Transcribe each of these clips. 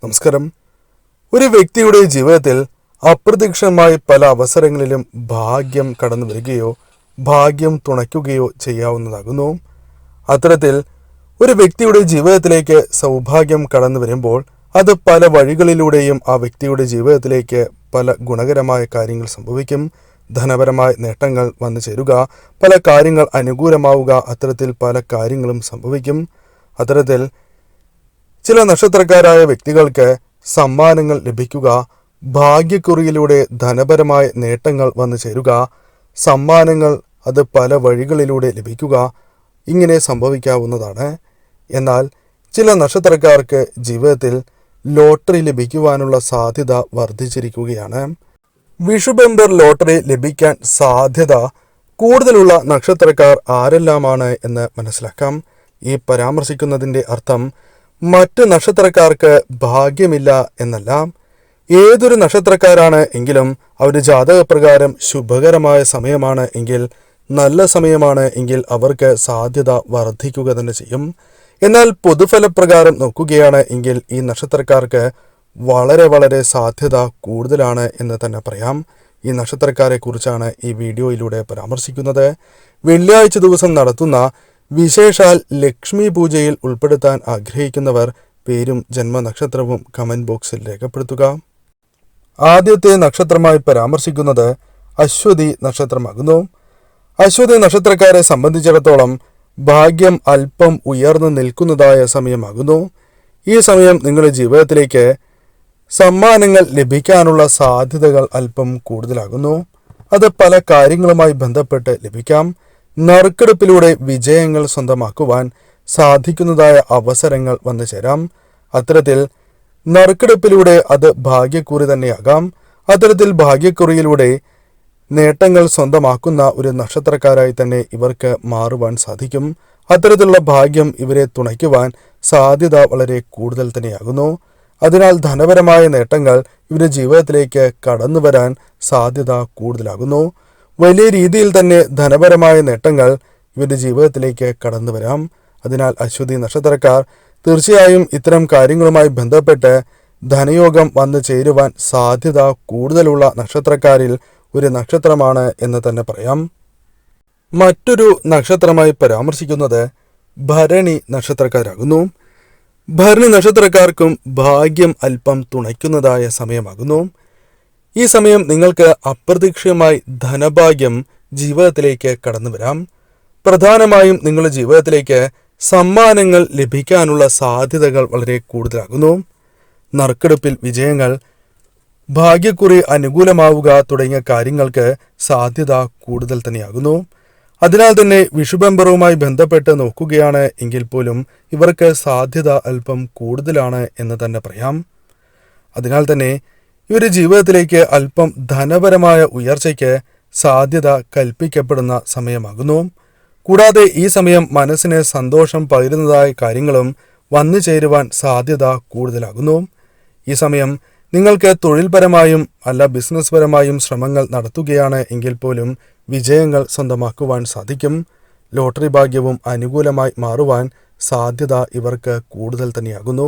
നമസ്കാരം. ഒരു വ്യക്തിയുടെ ജീവിതത്തിൽ അപ്രതീക്ഷിതമായി പല അവസരങ്ങളിലും ഭാഗ്യം കടന്നു വരികയോ ഭാഗ്യം തുണയ്ക്കുകയോ ചെയ്യാവുന്നതാകുന്നു. അത്തരത്തിൽ ഒരു വ്യക്തിയുടെ ജീവിതത്തിലേക്ക് സൗഭാഗ്യം കടന്നു വരുമ്പോൾ അത് പല വഴികളിലൂടെയും ആ വ്യക്തിയുടെ ജീവിതത്തിലേക്ക് പല ഗുണകരമായ കാര്യങ്ങൾ സംഭവിക്കും. ധനപരമായ നേട്ടങ്ങൾ വന്നു ചേരുക, പല കാര്യങ്ങൾ അനുകൂലമാവുക, അത്തരത്തിൽ പല കാര്യങ്ങളും സംഭവിക്കും. അത്തരത്തിൽ ചില നക്ഷത്രക്കാരായ വ്യക്തികൾക്ക് സമ്മാനങ്ങൾ ലഭിക്കുക, ഭാഗ്യക്കുറിയിലൂടെ ധനപരമായ നേട്ടങ്ങൾ വന്നു ചേരുക, സമ്മാനങ്ങൾ അത് പല വഴികളിലൂടെ ലഭിക്കുക, ഇങ്ങനെ സംഭവിക്കാവുന്നതാണ്. എന്നാൽ ചില നക്ഷത്രക്കാർക്ക് ജീവിതത്തിൽ ലോട്ടറി ലഭിക്കുവാനുള്ള സാധ്യത വർദ്ധിച്ചിരിക്കുകയാണ്. വിഷുബമ്പർ ലോട്ടറി ലഭിക്കാൻ സാധ്യത കൂടുതലുള്ള നക്ഷത്രക്കാർ ആരെല്ലാമാണ് എന്ന് മനസ്സിലാക്കാം. ഈ പരാമർശിക്കുന്നതിൻ്റെ അർത്ഥം മറ്റ് നക്ഷത്രക്കാർക്ക് ഭാഗ്യമില്ല എന്നല്ല. ഏതൊരു നക്ഷത്രക്കാരാണ് എങ്കിലും അവരുടെ ജാതകപ്രകാരം ശുഭകരമായ സമയമാണ് എങ്കിൽ, നല്ല സമയമാണ് എങ്കിൽ അവർക്ക് സാധ്യത വർദ്ധിക്കുക തന്നെ ചെയ്യും. എന്നാൽ പൊതുഫലപ്രകാരം നോക്കുകയാണ് എങ്കിൽ ഈ നക്ഷത്രക്കാർക്ക് വളരെ സാധ്യത കൂടുതലാണ് എന്ന് തന്നെ പറയാം. ഈ നക്ഷത്രക്കാരെ കുറിച്ചാണ് ഈ വീഡിയോയിലൂടെ പരാമർശിക്കുന്നത്. വെള്ളിയാഴ്ച ദിവസം നടത്തുന്ന വിശേഷാൽ ലക്ഷ്മി പൂജയിൽ ഉൾപ്പെടുത്താൻ ആഗ്രഹിക്കുന്നവർ പേരും ജന്മനക്ഷത്രവും കമന്റ് ബോക്സിൽ രേഖപ്പെടുത്തുക. ആദ്യത്തെ നക്ഷത്രമായി പരാമർശിക്കുന്നത് അശ്വതി നക്ഷത്രമാകുന്നു. അശ്വതി നക്ഷത്രക്കാരെ സംബന്ധിച്ചിടത്തോളം ഭാഗ്യം അല്പം ഉയർന്നു നിൽക്കുന്നതായ സമയമാകുന്നു. ഈ സമയം നിങ്ങളുടെ ജീവിതത്തിലേക്ക് സമ്മാനങ്ങൾ ലഭിക്കാനുള്ള സാധ്യതകൾ അല്പം കൂടുതലാകുന്നു. അത് പല കാര്യങ്ങളുമായി ബന്ധപ്പെട്ട് ലഭിക്കാം. നറുക്കെടുപ്പിലൂടെ വിജയങ്ങൾ സ്വന്തമാക്കുവാൻ സാധിക്കുന്നതായ അവസരങ്ങൾ വന്നു ചേരാം. അത്തരത്തിൽ നറുക്കെടുപ്പിലൂടെ അത് ഭാഗ്യക്കുറി തന്നെയാകാം. അത്തരത്തിൽ ഭാഗ്യക്കുറിയിലൂടെ നേട്ടങ്ങൾ സ്വന്തമാക്കുന്ന ഒരു നക്ഷത്രക്കാരായി തന്നെ ഇവർക്ക് മാറുവാൻ സാധിക്കും. അത്തരത്തിലുള്ള ഭാഗ്യം ഇവരെ തുണയ്ക്കുവാൻ സാധ്യത വളരെ കൂടുതൽ തന്നെയാകുന്നു. അതിനാൽ ധനപരമായ നേട്ടങ്ങൾ ഇവരുടെ ജീവിതത്തിലേക്ക് കടന്നു വരാൻ സാധ്യത കൂടുതലാകുന്നു. വലിയ രീതിയിൽ തന്നെ ധനപരമായ നേട്ടങ്ങൾ ഇവരുടെ ജീവിതത്തിലേക്ക് കടന്നു വരാം. അതിനാൽ അശ്വതി നക്ഷത്രക്കാർ തീർച്ചയായും ഇത്തരം കാര്യങ്ങളുമായി ബന്ധപ്പെട്ട് ധനയോഗം വന്നു ചേരുവാൻ സാധ്യത കൂടുതലുള്ള നക്ഷത്രക്കാരിൽ ഒരു നക്ഷത്രമാണ് എന്ന് തന്നെ പറയാം. മറ്റൊരു നക്ഷത്രമായി പരാമർശിക്കുന്നത് ഭരണി നക്ഷത്രക്കാരാകുന്നു. ഭരണി നക്ഷത്രക്കാർക്കും ഭാഗ്യം അല്പം തുണയ്ക്കുന്നതായ സമയമാകുന്നു. ഈ സമയം നിങ്ങൾക്ക് അപ്രതീക്ഷിതമായി ധനഭാഗ്യം ജീവിതത്തിലേക്ക് കടന്നു വരാം. പ്രധാനമായും നിങ്ങളുടെ ജീവിതത്തിലേക്ക് സമ്മാനങ്ങൾ ലഭിക്കാനുള്ള സാധ്യതകൾ വളരെ കൂടുതലാകുന്നു. നറുക്കെടുപ്പിൽ വിജയങ്ങൾ, ഭാഗ്യക്കുറി അനുകൂലമാവുക തുടങ്ങിയ കാര്യങ്ങൾക്ക് സാധ്യത കൂടുതൽ തന്നെയാകുന്നു. അതിനാൽ തന്നെ വിഷുബമ്പറുമായി ബന്ധപ്പെട്ട് നോക്കുകയാണ് എങ്കിൽ പോലും ഇവർക്ക് സാധ്യത അല്പം കൂടുതലാണ് എന്ന് തന്നെ പറയാം. അതിനാൽ തന്നെ ഇവരുടെ ജീവിതത്തിലേക്ക് അല്പം ധനപരമായ ഉയർച്ചയ്ക്ക് സാധ്യത കൽപ്പിക്കപ്പെടുന്ന സമയമാകുന്നു. കൂടാതെ ഈ സമയം മനസ്സിന് സന്തോഷം പകരുന്നതായ കാര്യങ്ങളും വന്നു ചേരുവാൻ സാധ്യത കൂടുതലാകുന്നു. ഈ സമയം നിങ്ങൾക്ക് തൊഴിൽപരമായും അല്ല ബിസിനസ് പരമായും ശ്രമങ്ങൾ നടത്തുകയാണ് എങ്കിൽ പോലും വിജയങ്ങൾ സ്വന്തമാക്കുവാൻ സാധിക്കും. ലോട്ടറി ഭാഗ്യവും അനുകൂലമായി മാറുവാൻ സാധ്യത ഇവർക്ക് കൂടുതൽ തന്നെയാകുന്നു.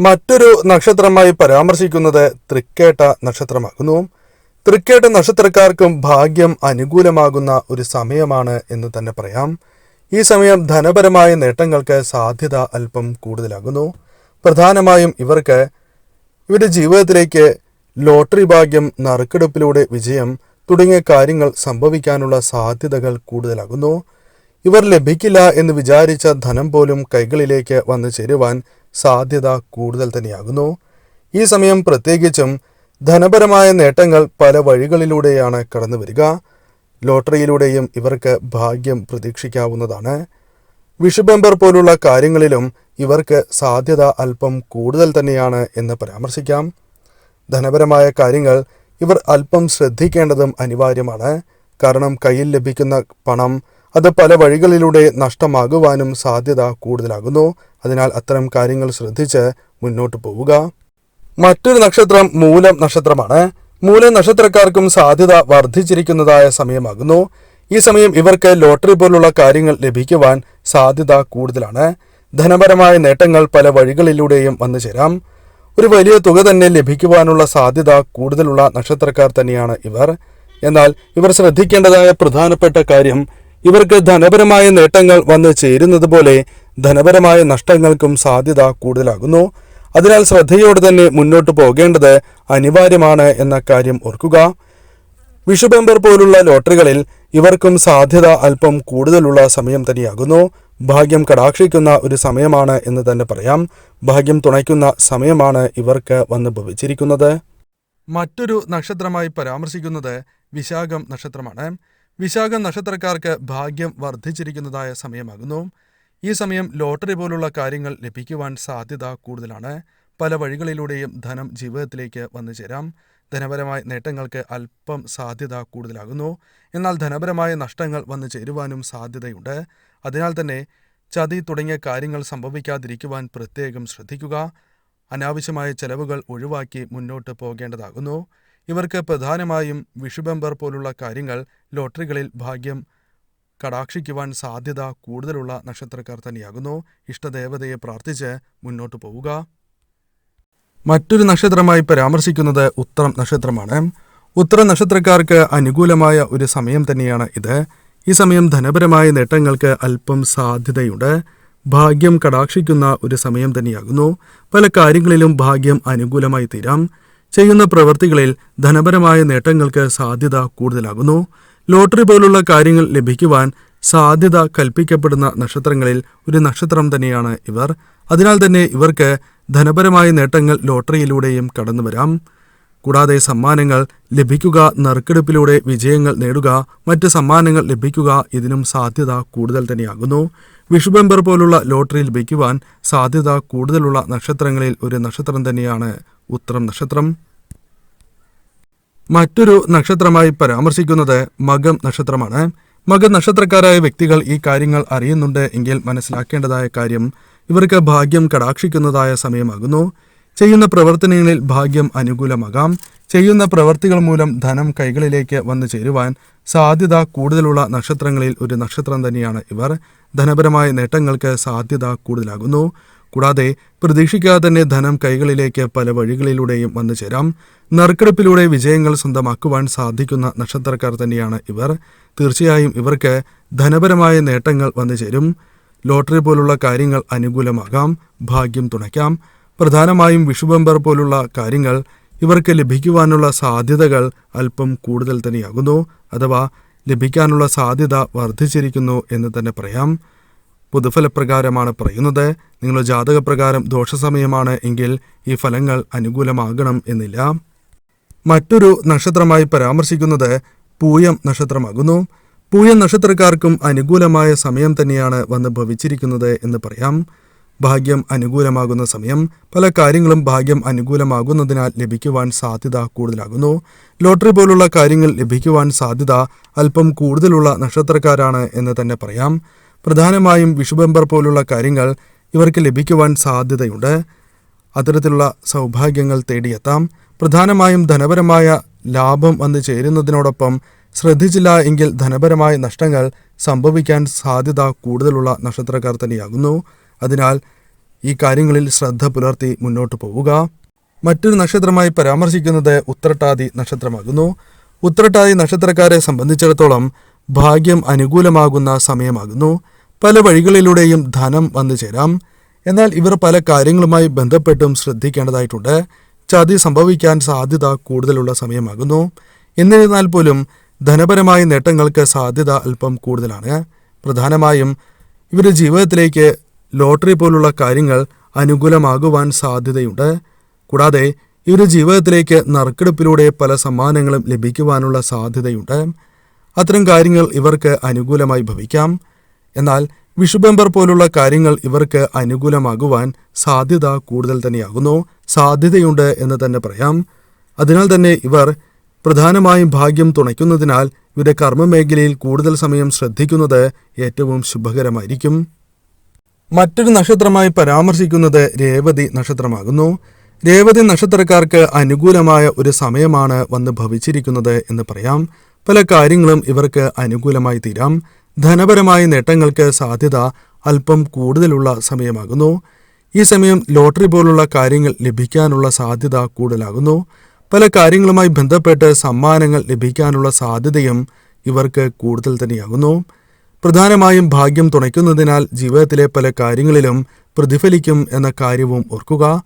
മറ്റൊരു നക്ഷത്രമായി പരാമർശിക്കുന്നത് തൃക്കേട്ട നക്ഷത്രമാകുന്നു. തൃക്കേട്ട നക്ഷത്രക്കാർക്കും ഭാഗ്യം അനുകൂലമാകുന്ന ഒരു സമയമാണ് എന്ന് തന്നെ പറയാം. ഈ സമയം ധനപരമായ നേട്ടങ്ങൾക്ക് സാധ്യത അല്പം കൂടുതലാകുന്നു. പ്രധാനമായും ഇവർക്ക് ഇവരുടെ ജീവിതത്തിലേക്ക് ലോട്ടറി ഭാഗ്യം, നറുക്കെടുപ്പിലൂടെ വിജയം തുടങ്ങിയ കാര്യങ്ങൾ സംഭവിക്കാനുള്ള സാധ്യതകൾ കൂടുതലാകുന്നു. ഇവർ ലഭിക്കില്ല എന്ന് വിചാരിച്ച ധനം പോലും കൈകളിലേക്ക് വന്നു ചേരുവാൻ സാധ്യത കൂടുതൽ തന്നെയാകുന്നു. ഈ സമയം പ്രത്യേകിച്ചും ധനപരമായ നേട്ടങ്ങൾ പല വഴികളിലൂടെയാണ് കടന്നു വരിക. ലോട്ടറിയിലൂടെയും ഇവർക്ക് ഭാഗ്യം പ്രതീക്ഷിക്കാവുന്നതാണ്. വിഷുബമ്പർ പോലുള്ള കാര്യങ്ങളിലും ഇവർക്ക് സാധ്യത അല്പം കൂടുതൽ തന്നെയാണ് എന്ന് പരാമർശിക്കാം. ധനപരമായ കാര്യങ്ങൾ ഇവർ അല്പം ശ്രദ്ധിക്കേണ്ടതും അനിവാര്യമാണ്. കാരണം കയ്യിൽ ലഭിക്കുന്ന പണം അത് പല വഴികളിലൂടെ നഷ്ടമാകുവാനും സാധ്യത കൂടുതലാകുന്നു. അതിനാൽ അത്തരം കാര്യങ്ങൾ ശ്രദ്ധിച്ച് മുന്നോട്ട് പോവുക. മറ്റൊരു നക്ഷത്രം മൂലം നക്ഷത്രമാണ്. മൂലം നക്ഷത്രക്കാർക്കും സാധ്യത വർദ്ധിച്ചിരിക്കുന്നതായ സമയമാകുന്നു. ഈ സമയം ഇവർക്ക് ലോട്ടറി പോലുള്ള കാര്യങ്ങൾ ലഭിക്കുവാൻ സാധ്യത കൂടുതലാണ്. ധനപരമായ നേട്ടങ്ങൾ പല വഴികളിലൂടെയും വന്നു ചേരാം. ഒരു വലിയ തുക തന്നെ ലഭിക്കുവാനുള്ള സാധ്യത കൂടുതലുള്ള നക്ഷത്രക്കാർ തന്നെയാണ് ഇവർ. എന്നാൽ ഇവർ ശ്രദ്ധിക്കേണ്ടതായ പ്രധാനപ്പെട്ട കാര്യം, ഇവർക്ക് ധനപരമായ നേട്ടങ്ങൾ വന്നു ചേരുന്നത് പോലെ ധനപരമായ നഷ്ടങ്ങൾക്കും സാധ്യത കൂടുതലാകുന്നു. അതിനാൽ ശ്രദ്ധയോടെ തന്നെ മുന്നോട്ട് പോകേണ്ടത് അനിവാര്യമാണ് എന്ന കാര്യം ഓർക്കുക. വിഷുബമ്പർ പോലുള്ള ലോട്ടറികളിൽ ഇവർക്കും സാധ്യത അല്പം കൂടുതലുള്ള സമയം തന്നെയാകുന്നു. ഭാഗ്യം കടാക്ഷിക്കുന്ന ഒരു സമയമാണ് എന്ന് തന്നെ പറയാം. ഭാഗ്യം തുണയ്ക്കുന്ന സമയമാണ് ഇവർക്ക് വന്ന് ഭവിച്ചിരിക്കുന്നത്. മറ്റൊരു നക്ഷത്രമായി പരാമർശിക്കുന്നത് വിശാഖം നക്ഷത്രമാണ്. വിശാഖം നക്ഷത്രക്കാർക്ക് ഭാഗ്യം വർദ്ധിച്ചിരിക്കുന്നതായ സമയമാകുന്നു. ഈ സമയം ലോട്ടറി പോലുള്ള കാര്യങ്ങൾ ലഭിക്കുവാൻ സാധ്യത കൂടുതലാണ്. പല വഴികളിലൂടെയും ധനം ജീവിതത്തിലേക്ക് വന്നു ചേരാം. ധനപരമായ നേട്ടങ്ങൾക്ക് അല്പം സാധ്യത കൂടുതലാകുന്നു. എന്നാൽ ധനപരമായ നഷ്ടങ്ങൾ വന്നു ചേരുവാനും സാധ്യതയുണ്ട്. അതിനാൽ തന്നെ ചതി തുടങ്ങിയ കാര്യങ്ങൾ സംഭവിക്കാതിരിക്കുവാൻ പ്രത്യേകം ശ്രദ്ധിക്കുക. അനാവശ്യമായ ചെലവുകൾ ഒഴിവാക്കി മുന്നോട്ട് പോകേണ്ടതാകുന്നു. ഇവർക്ക് പ്രധാനമായും വിഷുബമ്പർ പോലുള്ള കാര്യങ്ങൾ, ലോട്ടറികളിൽ ഭാഗ്യം കടാക്ഷിക്കുവാൻ സാധ്യത കൂടുതലുള്ള നക്ഷത്രക്കാർ തന്നെയാകുന്നു. ഇഷ്ടദേവതയെ പ്രാർത്ഥിച്ച് മുന്നോട്ട് പോവുക. മറ്റൊരു നക്ഷത്രമായി പരാമർശിക്കുന്നത് ഉത്രം നക്ഷത്രമാണ്. ഉത്രം നക്ഷത്രക്കാർക്ക് അനുകൂലമായ ഒരു സമയം തന്നെയാണ് ഇത്. ഈ സമയം ധനപരമായ നേട്ടങ്ങൾക്ക് അല്പം സാധ്യതയുണ്ട്. ഭാഗ്യം കടാക്ഷിക്കുന്ന ഒരു സമയം തന്നെയാകുന്നു. പല കാര്യങ്ങളിലും ഭാഗ്യം അനുകൂലമായി തീരാം. ചെയ്യുന്ന പ്രവൃത്തികളിൽ ധനപരമായ നേട്ടങ്ങൾക്ക് സാധ്യത കൂടുതലാകുന്നു. ലോട്ടറി പോലുള്ള കാര്യങ്ങൾ ലഭിക്കുവാൻ സാധ്യത കൽപ്പിക്കപ്പെടുന്ന നക്ഷത്രങ്ങളിൽ ഒരു നക്ഷത്രം തന്നെയാണ് ഇവർ. അതിനാൽ തന്നെ ഇവർക്ക് ധനപരമായ നേട്ടങ്ങൾ ലോട്ടറിയിലൂടെയും കടന്നു വരാം. കൂടാതെ സമ്മാനങ്ങൾ ലഭിക്കുക, നറുക്കെടുപ്പിലൂടെ വിജയങ്ങൾ നേടുക, മറ്റ് സമ്മാനങ്ങൾ ലഭിക്കുക, ഇതിനും സാധ്യത കൂടുതൽ തന്നെയാകുന്നു. വിഷുബമ്പർ പോലുള്ള ലോട്ടറി ലഭിക്കുവാൻ സാധ്യത കൂടുതലുള്ള നക്ഷത്രങ്ങളിൽ ഒരു നക്ഷത്രം തന്നെയാണ് ഉത്രം നക്ഷത്രം. മറ്റൊരു നക്ഷത്രമായി പരാമർശിക്കുന്നത് മകം നക്ഷത്രമാണ്. മകം നക്ഷത്രക്കാരായ വ്യക്തികൾ ഈ കാര്യങ്ങൾ അറിയുന്നുണ്ട് എങ്കിൽ മനസ്സിലാക്കേണ്ടതായ കാര്യം, ഇവർക്ക് ഭാഗ്യം കടാക്ഷിക്കുന്നതായ സമയമാകുന്നു. ചെയ്യുന്ന പ്രവർത്തനങ്ങളിൽ ഭാഗ്യം അനുകൂലമാകാം. ചെയ്യുന്ന പ്രവർത്തികൾ മൂലം ധനം കൈകളിലേക്ക് വന്നു ചേരുവാൻ സാധ്യത കൂടുതലുള്ള നക്ഷത്രങ്ങളിൽ ഒരു നക്ഷത്രം തന്നെയാണ് ഇവർ. ധനപരമായ നേട്ടങ്ങൾക്ക് സാധ്യത കൂടുതലാകുന്നു. കൂടാതെ പ്രതീക്ഷിക്കാതെ തന്നെ ധനം കൈകളിലേക്ക് പല വഴികളിലൂടെയും വന്നു ചേരാം. നറുക്കെടുപ്പിലൂടെ വിജയങ്ങൾ സ്വന്തമാക്കുവാൻ സാധിക്കുന്ന നക്ഷത്രക്കാർ തന്നെയാണ് ഇവർ. തീർച്ചയായും ഇവർക്ക് ധനപരമായ നേട്ടങ്ങൾ വന്നു ചേരും. ലോട്ടറി പോലുള്ള കാര്യങ്ങൾ അനുകൂലമാകാം. ഭാഗ്യം തുണയ്ക്കാം. പ്രധാനമായും വിഷുബമ്പർ പോലുള്ള കാര്യങ്ങൾ ഇവർക്ക് ലഭിക്കുവാനുള്ള സാധ്യതകൾ അല്പം കൂടുതൽ തന്നെയാകുന്നു. അഥവാ ലഭിക്കാനുള്ള സാധ്യത വർദ്ധിച്ചിരിക്കുന്നു എന്ന് തന്നെ പറയാം. പൊതുഫലപ്രകാരമാണ് പറയുന്നത്. നിങ്ങളുടെ ജാതകപ്രകാരം ദോഷസമയമാണ് എങ്കിൽ ഈ ഫലങ്ങൾ അനുകൂലമാകണം എന്നില്ല. മറ്റൊരു നക്ഷത്രമായി പരാമർശിക്കുന്നത് പൂയം നക്ഷത്രമാകുന്നു. പൂയം നക്ഷത്രക്കാർക്കും അനുകൂലമായ സമയം തന്നെയാണ് വന്ന് ഭവിച്ചിരിക്കുന്നത് എന്ന് പറയാം. ഭാഗ്യം അനുകൂലമാകുന്ന സമയം. പല കാര്യങ്ങളും ഭാഗ്യം അനുകൂലമാകുന്നതിനാൽ ലഭിക്കുവാൻ സാധ്യത കൂടുതലാകുന്നു. ലോട്ടറി പോലുള്ള കാര്യങ്ങൾ ലഭിക്കുവാൻ സാധ്യത അല്പം കൂടുതലുള്ള നക്ഷത്രക്കാരാണ് എന്ന് തന്നെ പറയാം. പ്രധാനമായും വിഷുബമ്പർ പോലുള്ള കാര്യങ്ങൾ ഇവർക്ക് ലഭിക്കുവാൻ സാധ്യതയുണ്ട്. അത്തരത്തിലുള്ള സൗഭാഗ്യങ്ങൾ തേടിയെത്താം. പ്രധാനമായും ധനപരമായ ലാഭം വന്നു ചേരുന്നതിനോടൊപ്പം ശ്രദ്ധിച്ചില്ല എങ്കിൽ ധനപരമായ നഷ്ടങ്ങൾ സംഭവിക്കാൻ സാധ്യത കൂടുതലുള്ള നക്ഷത്രക്കാർ തന്നെയാകുന്നു. അതിനാൽ ഈ കാര്യങ്ങളിൽ ശ്രദ്ധ പുലർത്തി മുന്നോട്ട് പോവുക. മറ്റൊരു നക്ഷത്രമായി പരാമർശിക്കുന്നത് ഉത്രട്ടാതി നക്ഷത്രമാകുന്നു. ഉത്രട്ടാതി നക്ഷത്രക്കാരെ സംബന്ധിച്ചിടത്തോളം ഭാഗ്യം അനുകൂലമാകുന്ന സമയമാകുന്നു. പല വഴികളിലൂടെയും ധനം വന്നു ചേരാം. എന്നാൽ ഇവർ പല കാര്യങ്ങളുമായി ബന്ധപ്പെട്ടും ശ്രദ്ധിക്കേണ്ടതായിട്ടുണ്ട്. ചതി സംഭവിക്കാൻ സാധ്യത കൂടുതലുള്ള സമയമാകുന്നു. എന്നിരുന്നാൽ പോലും ധനപരമായ നേട്ടങ്ങൾക്ക് സാധ്യത അല്പം കൂടുതലാണ്. പ്രധാനമായും ഇവരുടെ ജീവിതത്തിലേക്ക് ലോട്ടറി പോലുള്ള കാര്യങ്ങൾ അനുകൂലമാകുവാൻ സാധ്യതയുണ്ട്. കൂടാതെ ഇവരുടെ ജീവിതത്തിലേക്ക് നറുക്കെടുപ്പിലൂടെ പല സമ്മാനങ്ങളും ലഭിക്കുവാനുള്ള സാധ്യതയുണ്ട്. അത്തരം കാര്യങ്ങൾ ഇവർക്ക് അനുകൂലമായി ഭവിക്കാം. എന്നാൽ വിഷുബമ്പർ പോലുള്ള കാര്യങ്ങൾ ഇവർക്ക് അനുകൂലമാകുവാൻ സാധ്യത കൂടുതൽ തന്നെയാകുന്നു. സാധ്യതയുണ്ട് എന്ന് തന്നെ പറയാം. അതിനാൽ തന്നെ ഇവർ പ്രധാനമായും ഭാഗ്യം തുണയ്ക്കുന്നതിനാൽ ഇവരുടെ കർമ്മമേഖലയിൽ കൂടുതൽ സമയം ശ്രദ്ധിക്കുന്നത് ഏറ്റവും ശുഭകരമായിരിക്കും. മറ്റൊരു നക്ഷത്രമായി പരാമർശിക്കുന്നത് രേവതി നക്ഷത്രമാകുന്നു. രേവതി നക്ഷത്രക്കാർക്ക് അനുകൂലമായ ഒരു സമയമാണ് വന്ന് ഭവിച്ചിരിക്കുന്നത് എന്ന് പറയാം. പല കാര്യങ്ങളും ഇവർക്ക് അനുകൂലമായി തീരാം. ധനപരമായ നേട്ടങ്ങൾക്ക് സാധ്യത അല്പം കൂടുതലുള്ള സമയമാകുന്നു. ഈ സമയം ലോട്ടറി പോലുള്ള കാര്യങ്ങൾ ലഭിക്കാനുള്ള സാധ്യത കൂടുതലാകുന്നു. പല കാര്യങ്ങളുമായി ബന്ധപ്പെട്ട് സമ്മാനങ്ങൾ ലഭിക്കാനുള്ള സാധ്യതയും ഇവർക്ക് കൂടുതൽ തന്നെയാകുന്നു. പ്രധാനമായും ഭാഗ്യം തുണയ്ക്കുന്നതിനാൽ ജീവിതത്തിലെ പല കാര്യങ്ങളിലും പ്രതിഫലിക്കും എന്ന കാര്യവും ഓർക്കുക.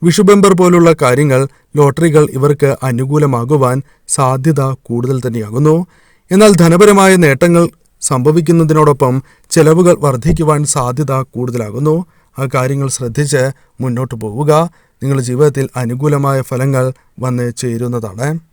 വിഷുബമ്പർ പോലുള്ള കാര്യങ്ങൾ, ലോട്ടറികൾ ഇവർക്ക് അനുകൂലമാകുവാൻ സാധ്യത കൂടുതൽ തന്നെയാകുന്നു. എന്നാൽ ധനപരമായ നേട്ടങ്ങൾ സംഭവിക്കുന്നതിനോടൊപ്പം ചെലവുകൾ വർദ്ധിക്കുവാൻ സാധ്യത കൂടുതലാകുന്നു. ആ കാര്യങ്ങൾ ശ്രദ്ധിച്ച് മുന്നോട്ട് പോവുക. നിങ്ങളുടെ ജീവിതത്തിൽ അനുകൂലമായ ഫലങ്ങൾ വന്ന് ചേരുന്നതാണ്.